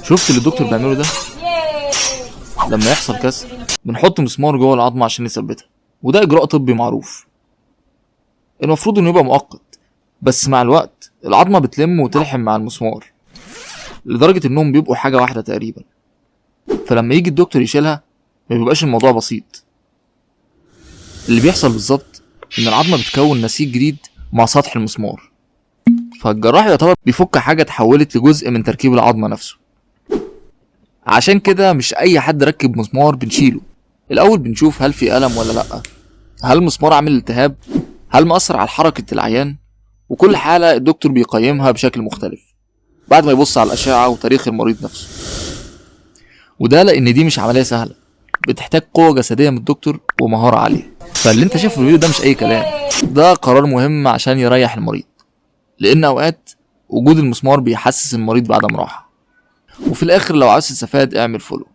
شفت اللي الدكتور بيعمله ده؟ لما يحصل كسر بنحط مسمار جوه العظمه عشان نثبتها، وده اجراء طبي معروف. المفروض انه يبقى مؤقت، بس مع الوقت العظمه بتلم وتلحم مع المسمار لدرجه انهم بيبقوا حاجه واحده تقريبا. فلما يجي الدكتور يشيلها ما بيبقاش الموضوع بسيط. اللي بيحصل بالظبط ان العظمه بتكون نسيج جديد مع سطح المسمار، فالجراح يعتبر بيفك حاجه اتحولت لجزء من تركيب العظمه نفسه. عشان كده مش اي حد ركب مسمار بنشيله. الاول بنشوف هل في الم ولا لا، هل المسمار عامل التهاب، هل مأثر على حركه العيان. وكل حاله الدكتور بيقيمها بشكل مختلف بعد ما يبص على الاشعه وتاريخ المريض نفسه. وده لان دي مش عمليه سهله، بتحتاج قوه جسديه من الدكتور ومهاره عاليه. فاللي انت شايفه في الفيديو ده مش اي كلام، ده قرار مهم عشان يريح المريض، لان اوقات وجود المسمار بيحسس المريض بعدم راحه. وفي الاخر لو عايز تستفاد اعمل فولو.